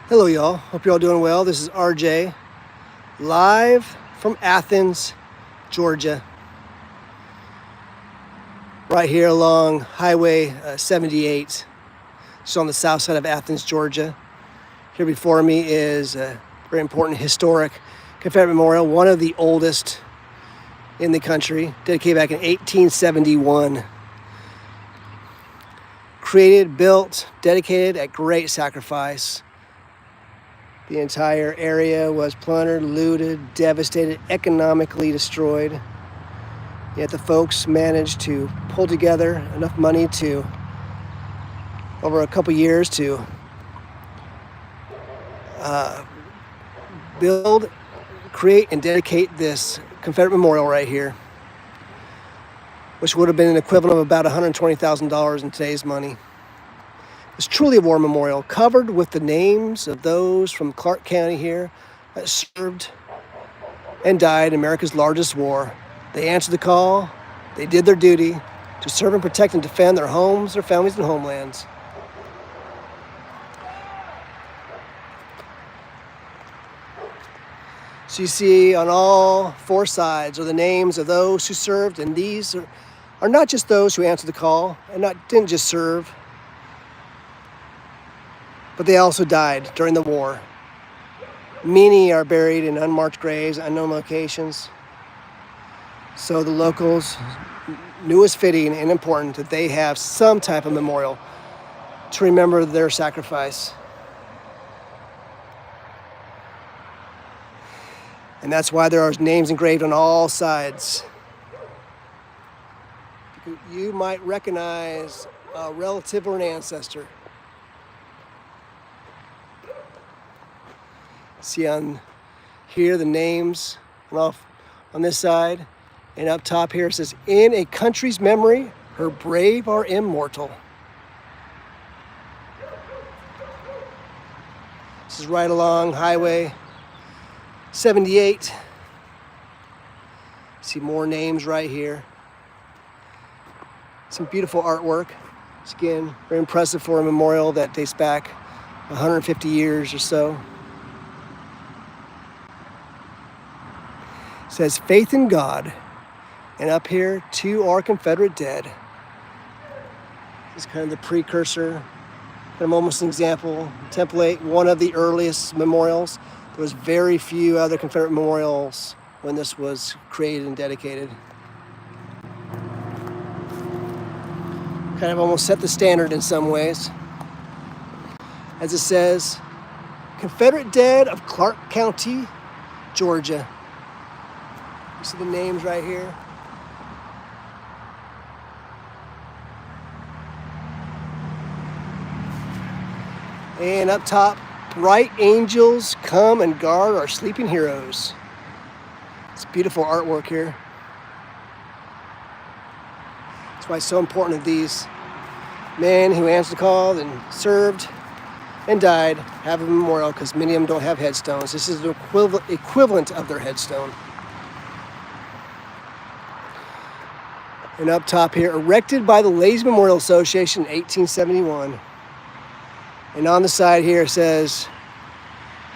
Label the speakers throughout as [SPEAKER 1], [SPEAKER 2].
[SPEAKER 1] Hello, y'all. Hope you're all doing well. This is RJ, live from Athens, Georgia. Right here along Highway 78, just on the south side of Athens, Georgia. Here before me is a very important historic Confederate Memorial, one of the oldest in the country, dedicated back in 1871. Created, built, dedicated at great sacrifice. The entire area was plundered, looted, devastated, economically destroyed. Yet the folks managed to pull together enough money to, over a couple years, to build, create, and dedicate this Confederate Memorial right here, which would have been an equivalent of about $120,000 in today's money. It's truly a war memorial, covered with the names of those from Clark County here that served and died in America's largest war. They answered the call. They did their duty to serve and protect and defend their homes, their families, and homelands. So you see on all four sides are the names of those who served, and these are not just those who answered the call and didn't just serve, but they also died during the war. Many are buried in unmarked graves, unknown locations. So the locals knew it was fitting and important that they have some type of memorial to remember their sacrifice. And that's why there are names engraved on all sides. You might recognize a relative or an ancestor. See on here the names on this side, and up top here it says, "In a country's memory, her brave are immortal." This is right along Highway 78. See more names right here. Some beautiful artwork. It's, again, very impressive for a memorial that dates back 150 years or so. It says, "Faith in God," and up here, "To our Confederate dead." This is kind of the precursor, kind of almost an example, template, one of the earliest memorials. There was very few other Confederate memorials when this was created and dedicated. Kind of almost set the standard in some ways. As it says, "Confederate dead of Clark County, Georgia." You see the names right here. And up top, "Bright angels come and guard our sleeping heroes." It's beautiful artwork here. That's why it's so important that these men who answered the call and served and died have a memorial, because many of them don't have headstones. This is the equivalent of their headstone. And up top here, erected by the Ladies Memorial Association in 1871. And on the side here it says,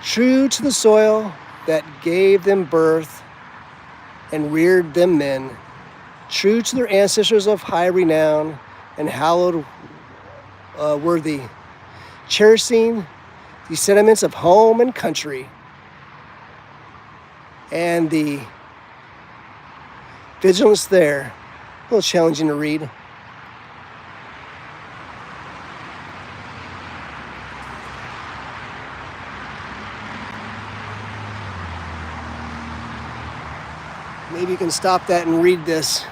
[SPEAKER 1] "True to the soil that gave them birth and reared them men, true to their ancestors of high renown and hallowed worthy, cherishing the sentiments of home and country, and the vigilance there." A little challenging to read. Maybe you can stop that and read this.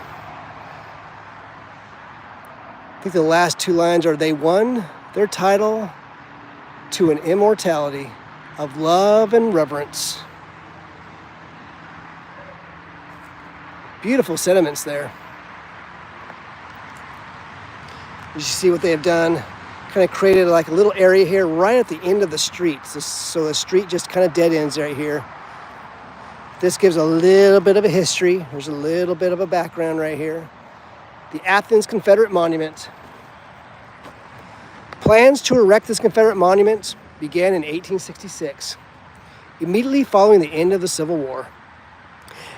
[SPEAKER 1] I think the last two lines are, "They won their title to an immortality of love and reverence." Beautiful sentiments there. You see what they have done, kind of created like a little area here right at the end of the street. So the street just kind of dead ends right here. This gives a little bit of a history. There's a little bit of a background right here. The Athens Confederate Monument. Plans to erect this Confederate monument began in 1866, immediately following the end of the Civil War.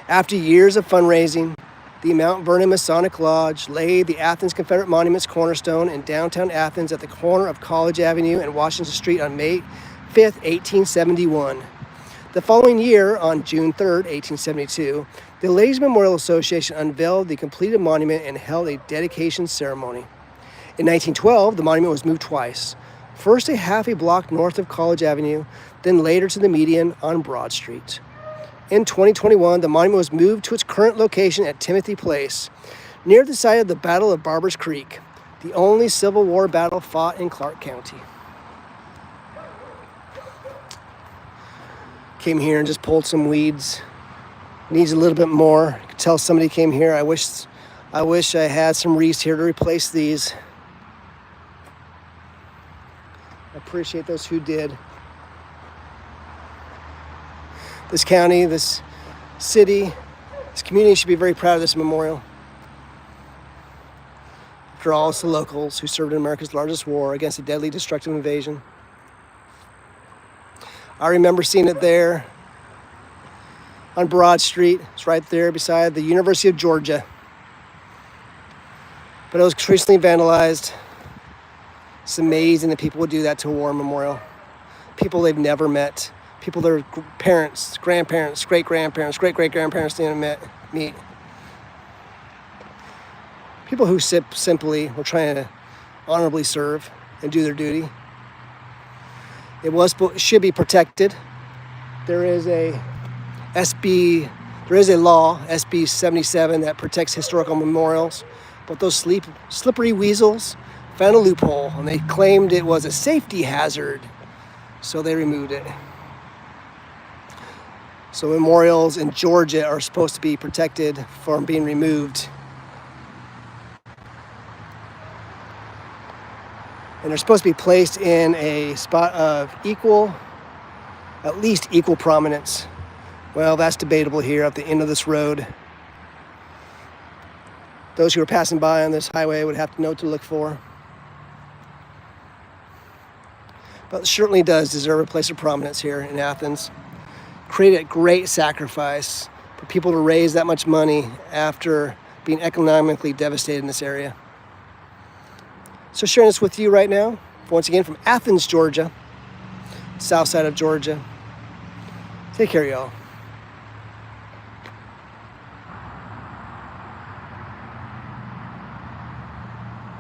[SPEAKER 1] After years of fundraising, the Mount Vernon Masonic Lodge laid the Athens Confederate Monuments cornerstone in downtown Athens at the corner of College Avenue and Washington Street on May 5, 1871. The following year, on June 3, 1872, the Ladies Memorial Association unveiled the completed monument and held a dedication ceremony. In 1912, the monument was moved twice, first a half a block north of College Avenue, then later to the median on Broad Street. In 2021, the monument was moved to its current location at Timothy Place, near the site of the Battle of Barbers Creek, the only Civil War battle fought in Clark County. Came here and just pulled some weeds. Needs a little bit more. You can tell somebody came here. I wish I had some wreaths here to replace these. I appreciate those who did. This county, this city, this community should be very proud of this memorial. For all us the locals who served in America's largest war against a deadly, destructive invasion. I remember seeing it there on Broad Street. It's right there beside the University of Georgia. But it was recently vandalized. It's amazing that people would do that to a war memorial. People they've never met. People their parents, grandparents, great-grandparents, great-great-grandparents didn't meet. People who simply were trying to honorably serve and do their duty. It should be protected. There is a law, SB 77, that protects historical memorials. But those slippery weasels found a loophole, and they claimed it was a safety hazard, so they removed it. So memorials in Georgia are supposed to be protected from being removed. And they're supposed to be placed in a spot of at least equal prominence. Well, that's debatable here at the end of this road. Those who are passing by on this highway would have to know what to look for. But it certainly does deserve a place of prominence here in Athens. Created a great sacrifice for people to raise that much money after being economically devastated in this area. So sharing this with you right now, once again from Athens, Georgia, south side of Georgia. Take care, y'all.